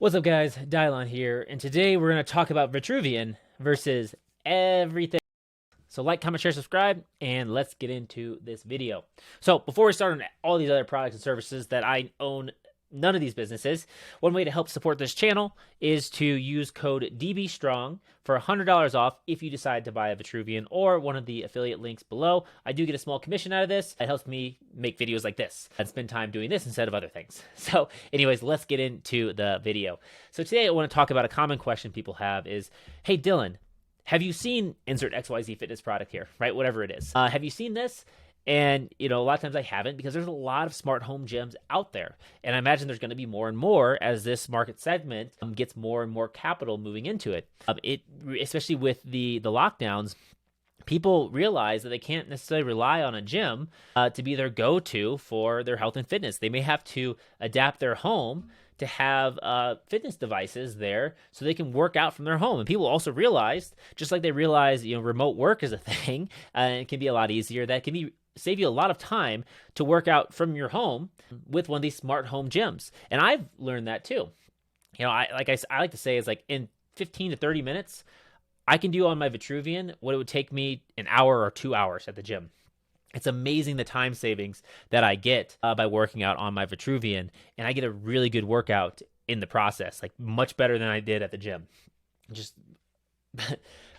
What's up, guys? Dylon here, and today we're going to talk about Vitruvian versus everything. So like, comment, share, subscribe, and let's get into this video. So before we start on all these other products and services that I own, none of these businesses, one way to help support this channel is to use code DBStrong for $100 off if you decide to buy a Vitruvian or one of the affiliate links below. I do get a small commission out of this. It helps me make videos like this and spend time doing this instead of other things. So anyways, let's get into the video. So today I want to talk about a common question people have is, hey Dylan, have you seen insert XYZ fitness product here, right? Whatever it is. Have you seen this? And, a lot of times I haven't because there's a lot of smart home gyms out there. And I imagine there's going to be more and more as this market segment gets more and more capital moving into it. Especially with the lockdowns, people realize that they can't necessarily rely on a gym to be their go-to for their health and fitness. They may have to adapt their home to have fitness devices there so they can work out from their home. And people also realized, just like they realize, remote work is a thing, and it can be a lot easier, that can save you a lot of time to work out from your home with one of these smart home gyms. And I've learned that too. I like to say is like in 15 to 30 minutes, I can do on my Vitruvian what it would take me an hour or 2 hours at the gym. It's amazing the time savings that I get by working out on my Vitruvian, and I get a really good workout in the process, like much better than I did at the gym. Just,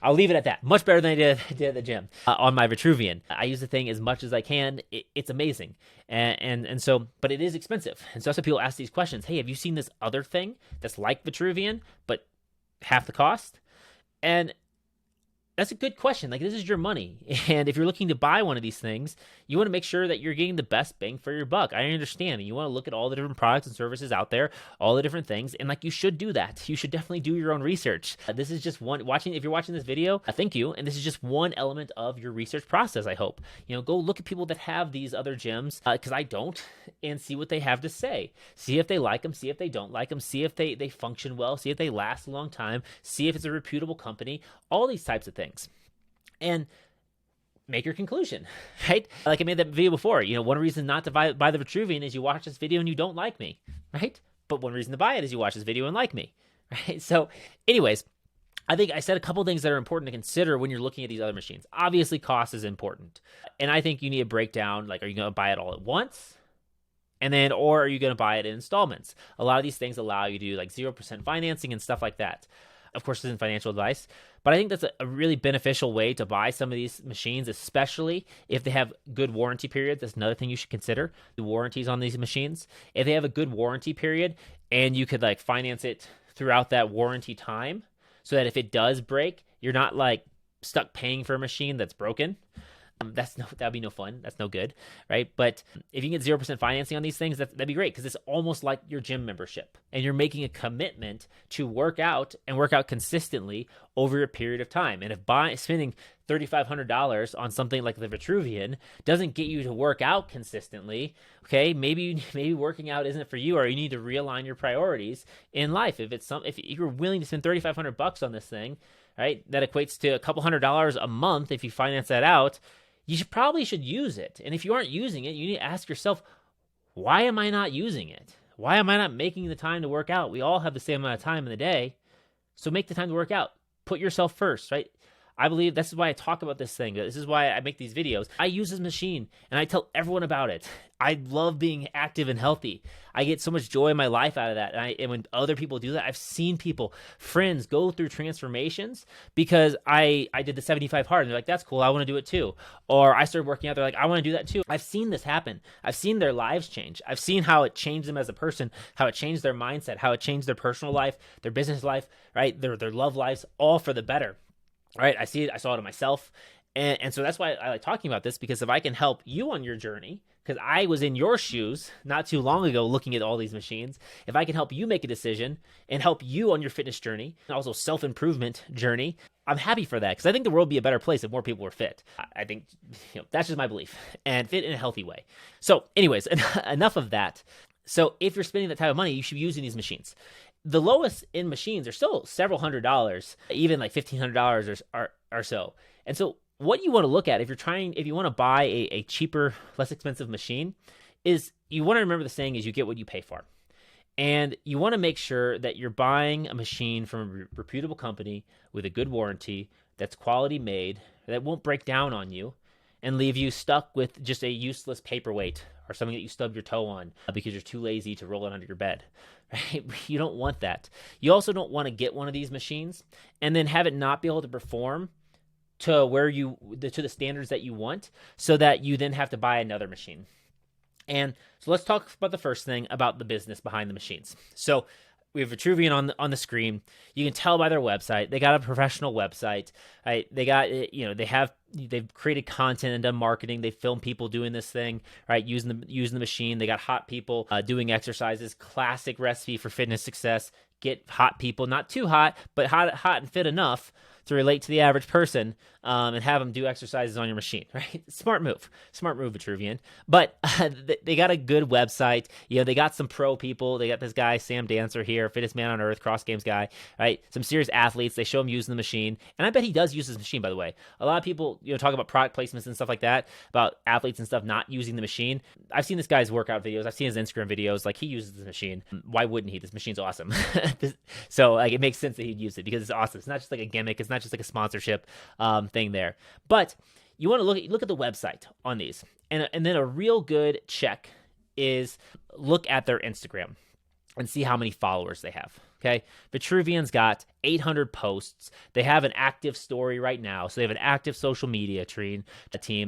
I'll leave it at that. Much better than I did at the gym on my Vitruvian. I use the thing as much as I can. It's amazing, and so, but it is expensive, and so that's why people ask these questions. Hey, have you seen this other thing that's like Vitruvian but half the cost? And that's a good question. Like, this is your money. And if you're looking to buy one of these things, you want to make sure that you're getting the best bang for your buck. I understand. You want to look at all the different products and services out there, all the different things. And like, you should do that. You should definitely do your own research. This is just if you're watching this video, thank you. And this is just one element of your research process, I hope. Go look at people that have these other gyms, because I don't, and see what they have to say. See if they like them, see if they don't like them, see if they function well, see if they last a long time, see if it's a reputable company, all these types of things. And make your conclusion, right? Like I made that video before, one reason not to buy the Vitruvian is you watch this video and you don't like me, right? But one reason to buy it is you watch this video and like me, right? So anyways, I think I said a couple things that are important to consider when you're looking at these other machines. Obviously, cost is important. And I think you need a breakdown, like, are you going to buy it all at once? Or are you going to buy it in installments? A lot of these things allow you to do like 0% financing and stuff like that. Of course, this isn't financial advice, but I think that's a really beneficial way to buy some of these machines, especially if they have good warranty periods. That's another thing you should consider, the warranties on these machines. If they have a good warranty period and you could like finance it throughout that warranty time so that if it does break, you're not like stuck paying for a machine that's broken. That'd be no fun. That's no good, right? But if you can get 0% financing on these things, that'd be great, because it's almost like your gym membership, and you're making a commitment to work out consistently over a period of time. And if spending $3,500 on something like the Vitruvian doesn't get you to work out consistently, okay, maybe working out isn't for you, or you need to realign your priorities in life. If you're willing to spend $3,500 on this thing, right, that equates to a couple $100s a month if you finance that out. You probably should use it. And if you aren't using it, you need to ask yourself, why am I not using it? Why am I not making the time to work out? We all have the same amount of time in the day, so make the time to work out. Put yourself first, right? I believe this is why I talk about this thing. This is why I make these videos. I use this machine, and I tell everyone about it. I love being active and healthy. I get so much joy in my life out of that. And when other people do that, I've seen friends go through transformations because I did the 75 hard, and they're like, that's cool, I want to do it too. Or I started working out, they're like, I want to do that too. I've seen this happen. I've seen their lives change. I've seen how it changed them as a person, how it changed their mindset, how it changed their personal life, their business life, right? Their love lives, all for the better. Right, I see it. I saw it in myself, and so that's why I like talking about this, because if I can help you on your journey, because I was in your shoes not too long ago looking at all these machines, if I can help you make a decision and help you on your fitness journey and also self-improvement journey, I'm happy for that, because I think the world would be a better place if more people were fit. I think that's just my belief, and fit in a healthy way. So anyways, enough of that. So if you're spending that type of money, you should be using these machines. The lowest in machines are still several $100s, even like $1,500 or so. And so what you want to look at if you want to buy a cheaper, less expensive machine, is you want to remember the saying is you get what you pay for. And you want to make sure that you're buying a machine from a reputable company with a good warranty, that's quality made, that won't break down on you and leave you stuck with just a useless paperweight or something that you stub your toe on because you're too lazy to roll it under your bed. Right? You don't want that. You also don't want to get one of these machines and then have it not be able to perform to the standards that you want, so that you then have to buy another machine. And so let's talk about the first thing, about the business behind the machines. So we have Vitruvian on the screen. You can tell by their website. They got a professional website. Right? They got, they've created content and done marketing. They film people doing this thing, right? Using the machine. They got hot people doing exercises. Classic recipe for fitness success. Get hot people, not too hot, but hot and fit enough to relate to the average person, and have them do exercises on your machine, right? Smart move, Vitruvian. But they got a good website. They got some pro people. They got this guy, Sam Dancer here, fittest man on earth, cross games guy, right? Some serious athletes. They show him using the machine. And I bet he does use this machine, by the way. A lot of people, talk about product placements and stuff like that, about athletes and stuff not using the machine. I've seen this guy's workout videos. I've seen his Instagram videos. Like, he uses the machine. Why wouldn't he? This machine's awesome. So it makes sense that he'd use it because it's awesome. It's not just like a gimmick. It's not just like a sponsorship thing there. But you want to look at the website on these, and then a real good check is look at their Instagram and see how many followers they have. Okay, Vitruvian's got 800 posts. They have an active story right now, so they have an active social media team.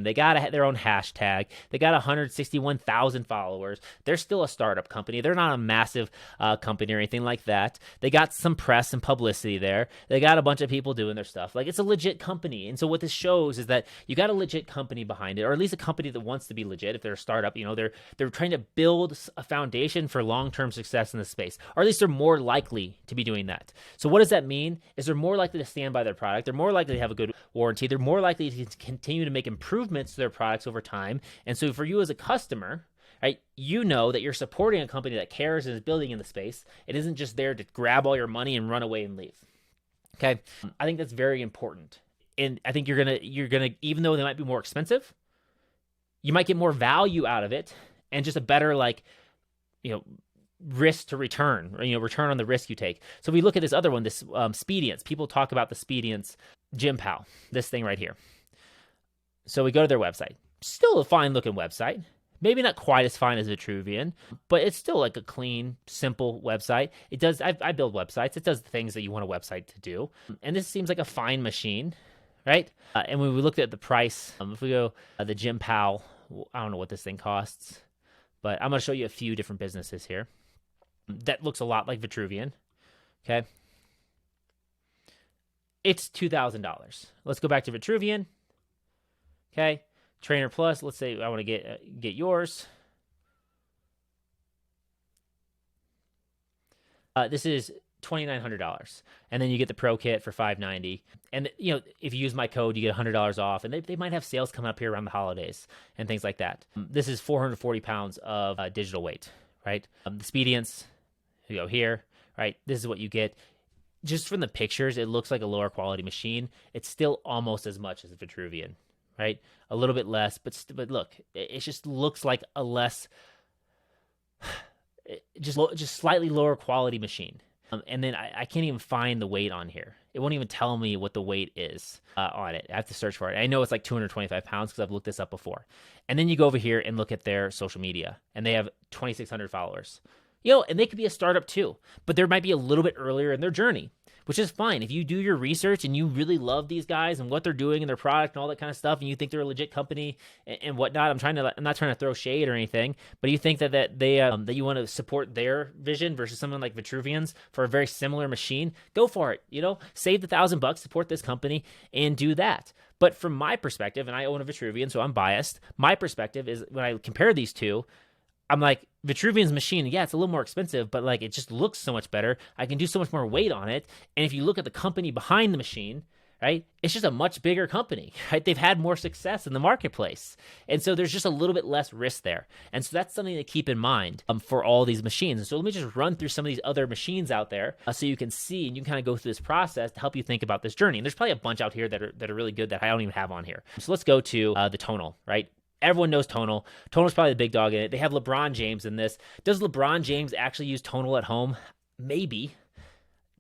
They got their own hashtag. They got 161,000 followers. They're still a startup company. They're not a massive company or anything like that. They got some press and publicity there. They got a bunch of people doing their stuff. Like, it's a legit company. And so what this shows is that you got a legit company behind it, or at least a company that wants to be legit. If they're a startup, they're trying to build a foundation for long-term success in this space, or at least they're more likely to be doing that. So what does that mean? Is they're more likely to stand by their product. They're more likely to have a good warranty. They're more likely to continue to make improvements to their products over time. And so for you as a customer, right, you know that you're supporting a company that cares and is building in the space. It isn't just there to grab all your money and run away and leave. Okay, I think that's very important. And I think you're gonna, even though they might be more expensive, you might get more value out of it, and just a better, risk to return, or, return on the risk you take. So if we look at this other one, this Speediance. People talk about the Speediance Gym Pal, this thing right here. So we go to their website. Still a fine looking website. Maybe not quite as fine as Vitruvian, but it's still like a clean, simple website. It does, I build websites. It does the things that you want a website to do. And this seems like a fine machine, right? And when we looked at the price, if we go the Gym Pal, I don't know what this thing costs, but I'm going to show you a few different businesses here. That looks a lot like Vitruvian, okay? It's $2,000. Let's go back to Vitruvian, okay? Trainer Plus, let's say I want to get yours. This is $2,900, and then you get the Pro Kit for $590. And if you use my code, you get $100 off, and they might have sales coming up here around the holidays and things like that. This is 440 pounds of digital weight, right? The Speediance. You go here, right? This is what you get. Just from the pictures, it looks like a lower quality machine. It's still almost as much as a Vitruvian, right? A little bit less, but look, it just looks like a less, just slightly lower quality machine. And then I can't even find the weight on here. It won't even tell me what the weight is on it. I have to search for it. I know it's like 225 pounds because I've looked this up before. And then you go over here and look at their social media, and they have 2,600 followers. And they could be a startup too, but they might be a little bit earlier in their journey, which is fine. If you do your research and you really love these guys and what they're doing and their product and all that kind of stuff, and you think they're a legit company and whatnot, I'm not trying to throw shade or anything, but you think that you want to support their vision versus someone like Vitruvian's for a very similar machine, go for it. Save the $1,000, support this company, and do that. But from my perspective, and I own a Vitruvian, so I'm biased. My perspective is when I compare these two, I'm like, Vitruvian's machine, yeah, it's a little more expensive, but it just looks so much better. I can do so much more weight on it. And if you look at the company behind the machine, right, it's just a much bigger company, right? They've had more success in the marketplace. And so there's just a little bit less risk there. And so that's something to keep in mind for all these machines. And so let me just run through some of these other machines out there so you can see and you can kind of go through this process to help you think about this journey. And there's probably a bunch out here that are really good that I don't even have on here. So let's go to the tonal, right? Everyone knows Tonal. Tonal's probably the big dog in it. They have LeBron James in this. Does LeBron James actually use Tonal at home? Maybe.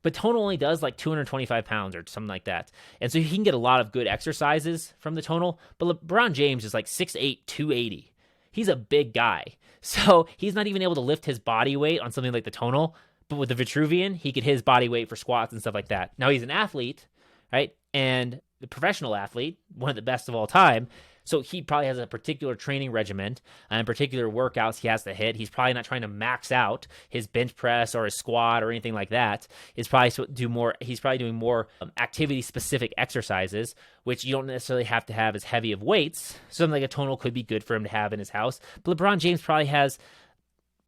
But Tonal only does like 225 pounds or something like that. And so he can get a lot of good exercises from the Tonal. But LeBron James is like 6'8", 280. He's a big guy. So he's not even able to lift his body weight on something like the Tonal. But with the Vitruvian, he could hit his body weight for squats and stuff like that. Now he's an athlete, right? And the professional athlete, one of the best of all time. So he probably has a particular training regimen and particular workouts he has to hit. He's probably not trying to max out his bench press or his squat or anything like that. He's probably doing more activity-specific exercises, which you don't necessarily have to have as heavy of weights. Something like a Tonal could be good for him to have in his house. But LeBron James probably has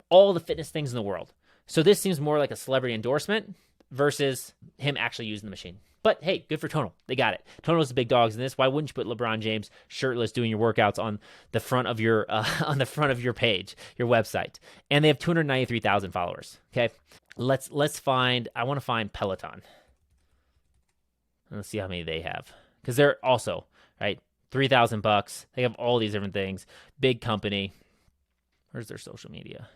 all the fitness things in the world. So this seems more like a celebrity endorsement versus him actually using the machine. But hey, good for Tonal. They got it. Tonal's the big dogs in this. Why wouldn't you put LeBron James shirtless doing your workouts on the front of your page, your website? And they have 293,000 followers. Okay, let's find. I want to find Peloton. Let's see how many they have, because they're also right. $3,000. They have all these different things. Big company. Where's their social media?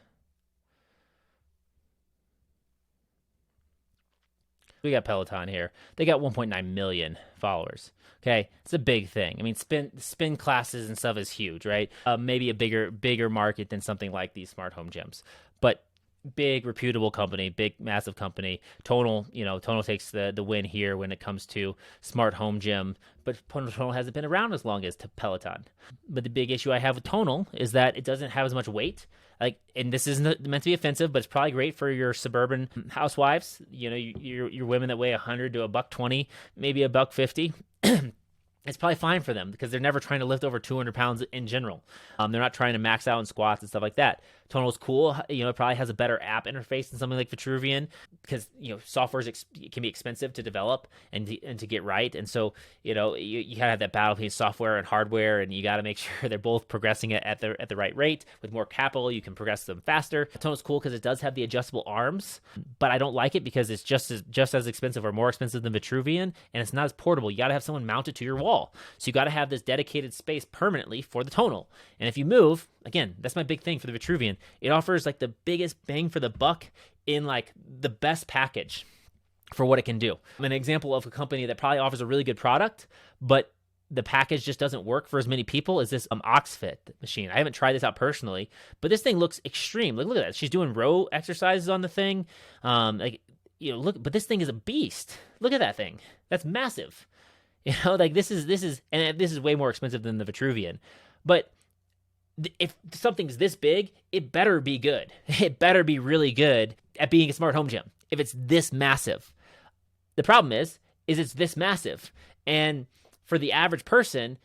We got Peloton here. They got 1.9 million followers. Okay, it's a big thing. I mean, spin classes and stuff is huge, right? Maybe a bigger market than something like these smart home gyms, but big, reputable company, big, massive company. Tonal takes the win here when it comes to smart home gym, but Tonal hasn't been around as long as Peloton. But the big issue I have with Tonal is that it doesn't have as much weight. And this isn't meant to be offensive, but it's probably great for your suburban housewives. You know, your women that weigh 100 to $120, maybe $150. It's probably fine for them because they're never trying to lift over 200 pounds in general. They're not trying to max out in squats and stuff like that. Tonal's cool. It probably has a better app interface than something like Vitruvian because, software can be expensive to develop and to get right. And so, you gotta have that battle between software and hardware, and you got to make sure they're both progressing it at the right rate. With more capital, you can progress them faster. Tonal's cool because it does have the adjustable arms, but I don't like it because it's just as expensive or more expensive than Vitruvian, and it's not as portable. You got to have someone mounted to your wall. So you got to have this dedicated space permanently for the Tonal. And if you move, again, that's my big thing for the Vitruvian. It offers like the biggest bang for the buck in like the best package for what it can do. An example of a company that probably offers a really good product, but the package just doesn't work for as many people is this OxFit machine. I haven't tried this out personally, but this thing looks extreme. Look at that. She's doing row exercises on the thing. Look, but this thing is a beast. Look at that thing. That's massive. This is way more expensive than the Vitruvian, but if something's this big, it better be good. It better be really good at being a smart home gym. If it's this massive, the problem is it's this massive, and for the average person,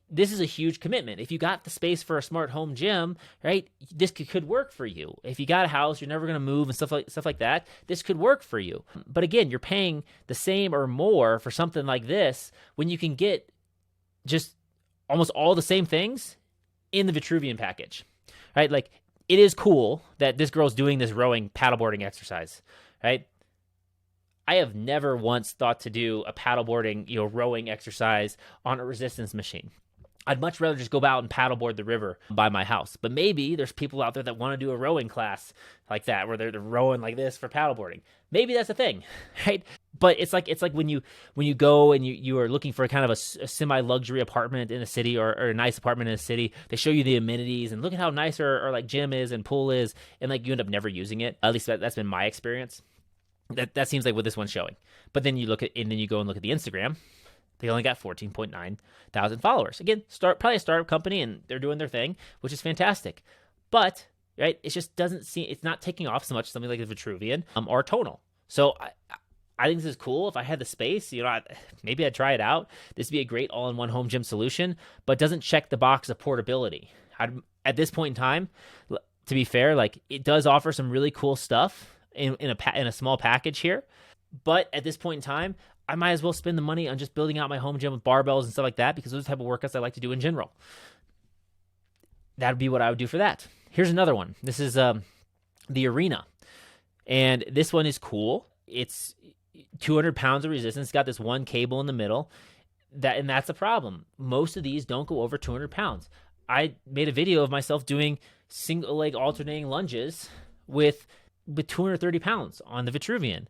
this is a huge commitment. If you got the space for a smart home gym, right, this could work for you. If you got a house, you're never going to move and stuff like that, this could work for you. But again, you're paying the same or more for something like this when you can get just almost all the same things in the Vitruvian package, right? It is cool that this girl's doing this rowing paddleboarding exercise, right? I have never once thought to do a paddleboarding, rowing exercise on a resistance machine. I'd much rather just go out and paddleboard the river by my house. But maybe there's people out there that want to do a rowing class like that, where they're rowing like this for paddleboarding. Maybe that's a thing, right? But it's like when you go and you are looking for kind of a semi-luxury apartment in a city or a nice apartment in a city. They show you the amenities and look at how nice our gym is and pool is, and you end up never using it. At least that's been my experience. That seems like what this one's showing. But then you go and look at the Instagram. They only got 14.9 thousand followers. Again, probably a startup company, and they're doing their thing, which is fantastic. But right, it just doesn't seem it's not taking off so much something like the Vitruvian or Tonal. So I think this is cool. If I had the space, maybe I'd try it out. This would be a great all-in-one home gym solution, but doesn't check the box of portability. At this point in time, to be fair, it does offer some really cool stuff in a small package here, but at this point in time, I might as well spend the money on just building out my home gym with barbells and stuff like that, because those are the type of workouts I like to do in general. That would be what I would do for that. Here's another one. This is the Arena, and this one is cool. It's 200 pounds of resistance. It's got this one cable in the middle, and that's the problem. Most of these don't go over 200 pounds. I made a video of myself doing single leg alternating lunges with 230 pounds on the Vitruvian.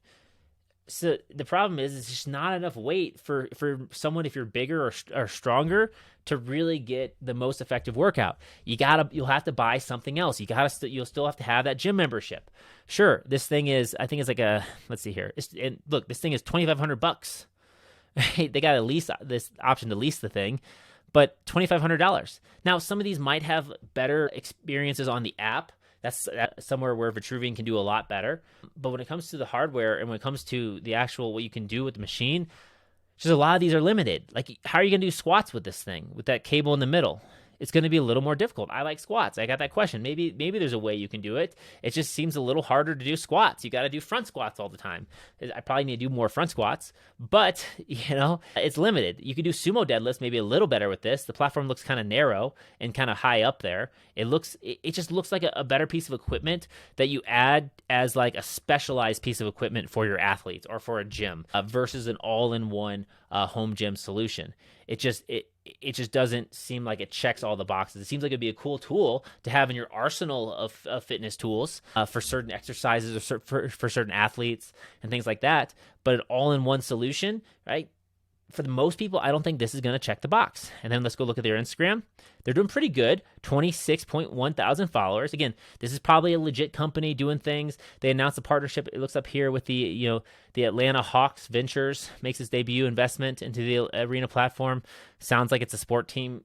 So the problem is it's just not enough weight for someone, if you're bigger or stronger, to really get the most effective workout. You'll have to buy something else. You'll still have to have that gym membership. Sure, this thing is, I think it's like let's see here. And look, this thing is $2,500. Right? They got this option to lease the thing, but $2,500. Now, some of these might have better experiences on the app. That's somewhere where Vitruvian can do a lot better. But when it comes to the hardware and when it comes to the actual what you can do with the machine, just a lot of these are limited. Like, how are you going to do squats with this thing, with that cable in the middle? It's going to be a little more difficult. I like squats. I got that question. Maybe there's a way you can do it. It just seems a little harder to do squats. You got to do front squats all the time. I probably need to do more front squats, but it's limited. You can do sumo deadlifts maybe a little better with this. The platform looks kind of narrow and kind of high up there. It just looks like a better piece of equipment that you add as like a specialized piece of equipment for your athletes or for a gym versus an all-in-one home gym solution. It just doesn't seem like it checks all the boxes. It seems like it'd be a cool tool to have in your arsenal of fitness tools for certain exercises or for certain athletes and things like that. But an all-in-one solution, right? For the most people, I don't think this is going to check the box. And then let's go look at their Instagram. They're doing pretty good. 26.1 thousand followers. Again, this is probably a legit company doing things. They announced a partnership. It looks up here with the Atlanta Hawks Ventures makes its debut investment into the arena platform. Sounds like it's a sports team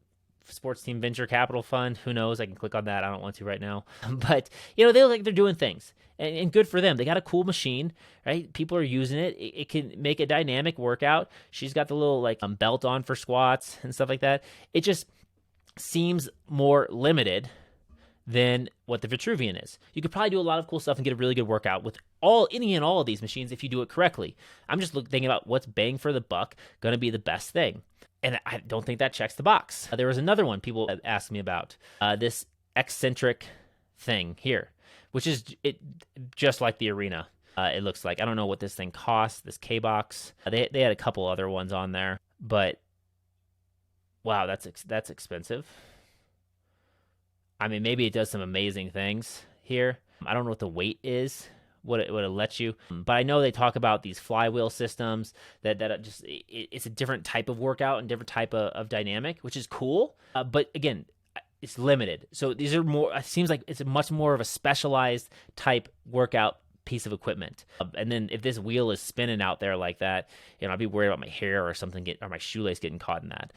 venture capital fund. Who knows? I can click on that. I don't want to right now. But they look like they're doing things. And good for them. They got a cool machine, right? People are using it. It can make a dynamic workout. She's got the little belt on for squats and stuff like that. It just seems more limited than what the Vitruvian is. You could probably do a lot of cool stuff and get a really good workout with any and all of these machines if you do it correctly. I'm just thinking about what's bang for the buck going to be the best thing. And I don't think that checks the box. There was another one people asked me about, this eccentric thing here, which is just like the arena. It looks like. I don't know what this thing costs, this K-Box. They had a couple other ones on there, but wow, that's expensive. I mean, maybe it does some amazing things here. I don't know what the weight is, what it lets you, but I know they talk about these flywheel systems that it's a different type of workout and different type of dynamic, which is cool. But again, it's limited. So these are more, it seems like it's a much more of a specialized type workout piece of equipment. And then if this wheel is spinning out there like that, I'd be worried about my hair or something or my shoelace getting caught in that.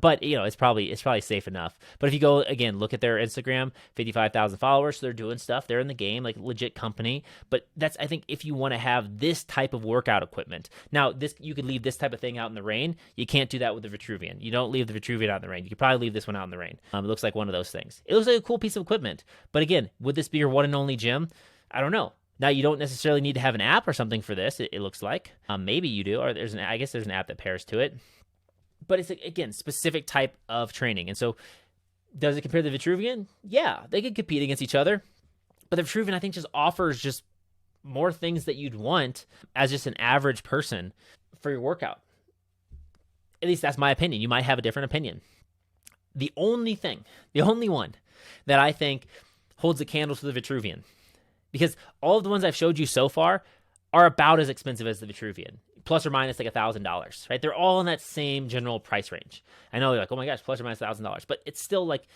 But it's probably safe enough. But if you go again, look at their Instagram, 55,000 followers. So they're doing stuff. They're in the game, like legit company. But that's, I think, if you want to have this type of workout equipment. Now, you could leave this type of thing out in the rain. You can't do that with the Vitruvian. You don't leave the Vitruvian out in the rain. You could probably leave this one out in the rain. It looks like one of those things. It looks like a cool piece of equipment. But again, would this be your one and only gym? I don't know. Now, you don't necessarily need to have an app or something for this, it looks like. Maybe you do, or I guess there's an app that pairs to it. But it's, again, specific type of training. And so, does it compare to the Vitruvian? Yeah, they could compete against each other. But the Vitruvian, I think, just offers just more things that you'd want as just an average person for your workout. At least that's my opinion. You might have a different opinion. The only one that I think holds a candle to the Vitruvian, because all of the ones I've showed you so far are about as expensive as the Vitruvian, plus or minus like $1,000, right? They're all in that same general price range. I know you're like, oh my gosh, plus or minus $1,000, but it's still like,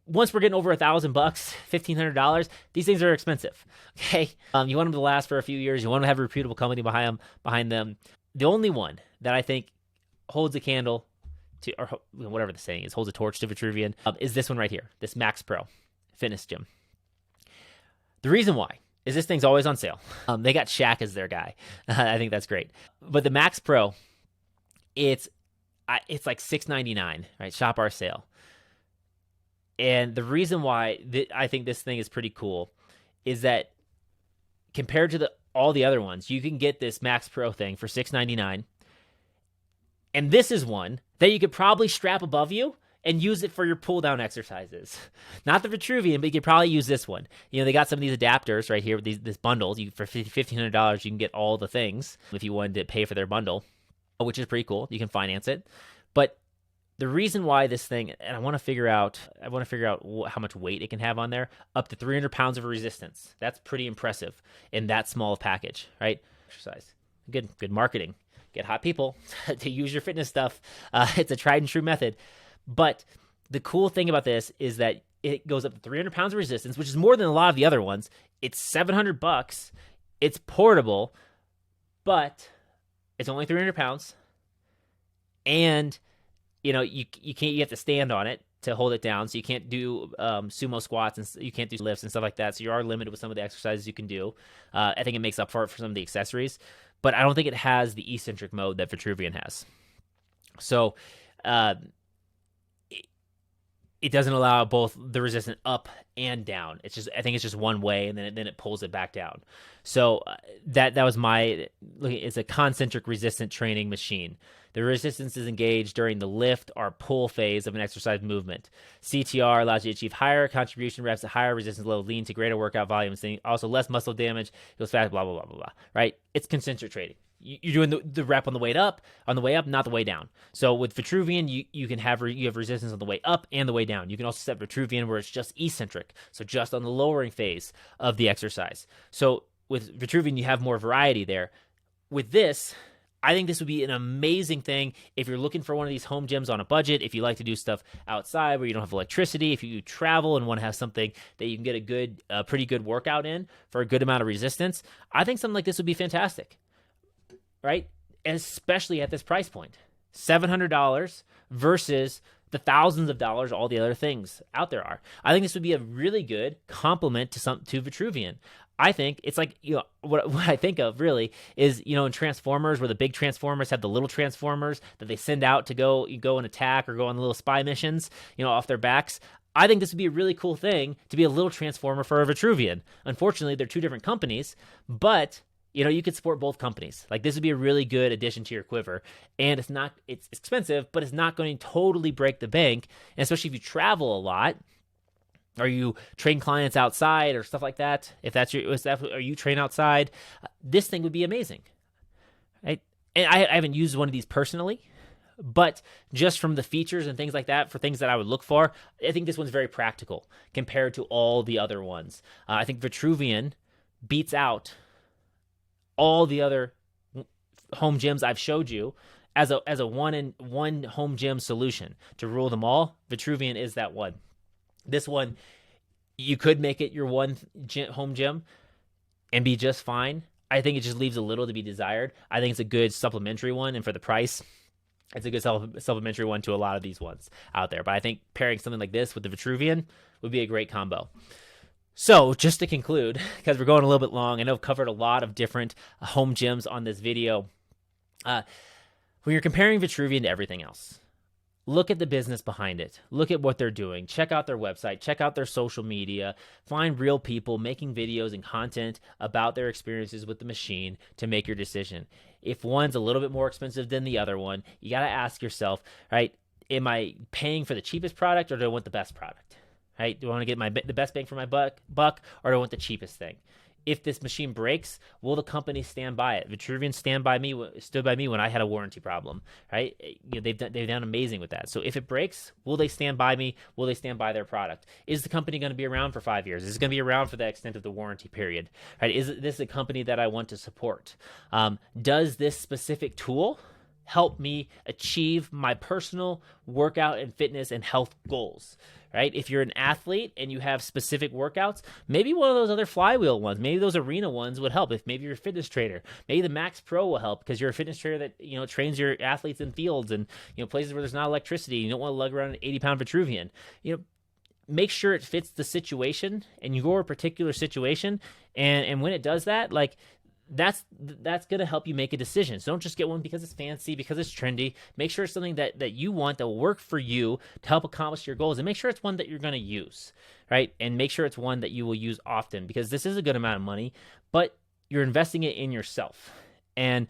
once we're getting over $1,000, $1,500, these things are expensive. Okay, you want them to last for a few years. You want to have a reputable company behind them. The only one that I think holds a candle to, or whatever the saying is, holds a torch to Vitruvian, is this one right here, this Max Pro Fitness Gym. The reason why is this thing's always on sale. They got Shaq as their guy. I think that's great. But the Max Pro, it's like $699, right? Shop our sale. And the reason why I think this thing is pretty cool is that compared to all the other ones, you can get this Max Pro thing for $699. And this is one that you could probably strap above you and use it for your pull down exercises. Not the Vitruvian, but you could probably use this one. They got some of these adapters right here with this bundle. For $1,500, you can get all the things if you wanted to pay for their bundle, which is pretty cool. You can finance it. But The reason why this thing, and I want to figure out how much weight it can have on there, up to 300 pounds of resistance. That's pretty impressive in that small package, right? Exercise. Good marketing. Get hot people to use your fitness stuff. It's a tried and true method. But the cool thing about this is that it goes up to 300 pounds of resistance, which is more than a lot of the other ones. It's $700. It's portable, but it's only 300 pounds. And you have to stand on it to hold it down. So you can't do sumo squats, and you can't do lifts and stuff like that. So you are limited with some of the exercises you can do. I think it makes up for it for some of the accessories, but I don't think it has the eccentric mode that Vitruvian has. So it doesn't allow both the resistance up and down. I think it's just one way, and then it pulls it back down. So that was it's a concentric resistant training machine. The resistance is engaged during the lift or pull phase of an exercise movement. CTR allows you to achieve higher contribution reps at higher resistance level, leading to greater workout volumes, and also less muscle damage, goes fast, blah, blah, blah, blah, blah, right? It's concentric training. You're doing the rep on the way up, not the way down. So with Vitruvian, you have resistance on the way up and the way down. You can also set Vitruvian where it's just eccentric, so just on the lowering phase of the exercise. So with Vitruvian, you have more variety there. With this, I think this would be an amazing thing if you're looking for one of these home gyms on a budget, if you like to do stuff outside where you don't have electricity, if you travel and want to have something that you can get a pretty good workout in for a good amount of resistance. I think something like this would be fantastic, right? Especially at this price point, $700 versus the thousands of dollars all the other things out there are. I think this would be a really good complement to Vitruvian. I think it's like, what I think of really is, in Transformers, where the big Transformers have the little Transformers that they send out to go and attack or go on the little spy missions, off their backs. I think this would be a really cool thing to be a little Transformer for a Vitruvian. Unfortunately, they're two different companies, but you could support both companies. Like, this would be a really good addition to your quiver. And it's expensive, but it's not going to totally break the bank. And especially if you travel a lot, or you train clients outside or stuff like that, or you train outside, this thing would be amazing, right? And I haven't used one of these personally, but just from the features and things like that, for things that I would look for, I think this one's very practical compared to all the other ones. I think Vitruvian beats out all the other home gyms I've showed you as a one home gym solution to rule them all. Vitruvian is that one. This one, you could make it your one home gym and be just fine. I think it just leaves a little to be desired. I think it's a good supplementary one, and for the price, it's a good supplementary one to a lot of these ones out there. But I think pairing something like this with the Vitruvian would be a great combo. So just to conclude, because we're going a little bit long, I know I've covered a lot of different home gyms on this video. When you're comparing Vitruvian to everything else, look at the business behind it. Look at what they're doing. Check out their website. Check out their social media. Find real people making videos and content about their experiences with the machine to make your decision. If one's a little bit more expensive than the other one, you got to ask yourself, right, am I paying for the cheapest product, or do I want the best product? Right? Do I want to get the best bang for my buck, or do I want the cheapest thing? If this machine breaks, will the company stand by it? Vitruvian stood by me when I had a warranty problem, right? They've done amazing with that. So if it breaks, will they stand by me? Will they stand by their product? Is the company going to be around for 5 years? Is it going to be around for the extent of the warranty period? Right? Is this a company that I want to support? Does this specific tool help me achieve my personal workout and fitness and health goals? Right? If you're an athlete and you have specific workouts, maybe one of those other flywheel ones, maybe those arena ones would help. If maybe you're a fitness trainer, maybe the Max Pro will help because you're a fitness trainer that, trains your athletes in fields and, places where there's not electricity. You don't want to lug around an 80-pound Vitruvian. Make sure it fits the situation and your particular situation. And when it does that, like, that's going to help you make a decision. So don't just get one because it's fancy, because it's trendy. Make sure it's something that you want, that will work for you to help accomplish your goals, and make sure it's one that you're going to use, right? And make sure it's one that you will use often, because this is a good amount of money, but you're investing it in yourself. And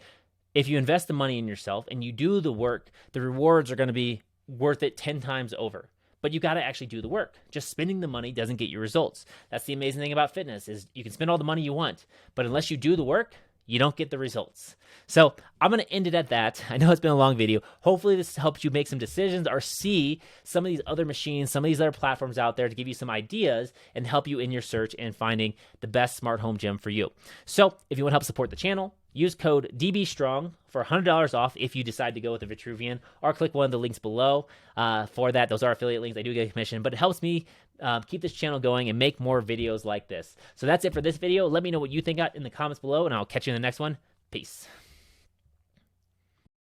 if you invest the money in yourself and you do the work, the rewards are going to be worth it 10 times over. But you got to actually do the work. Just spending the money doesn't get you results. That's the amazing thing about fitness, is you can spend all the money you want, but unless you do the work, you don't get the results. So I'm going to end it at that. I know it's been a long video. Hopefully this helps you make some decisions or see some of these other machines, some of these other platforms out there to give you some ideas and help you in your search and finding the best smart home gym for you. So if you want to help support the channel, use code DBStrong for $100 off if you decide to go with the Vitruvian, or click one of the links below for that. Those are affiliate links. I do get a commission, but it helps me keep this channel going and make more videos like this. So that's it for this video. Let me know what you think in the comments below, and I'll catch you in the next one. Peace.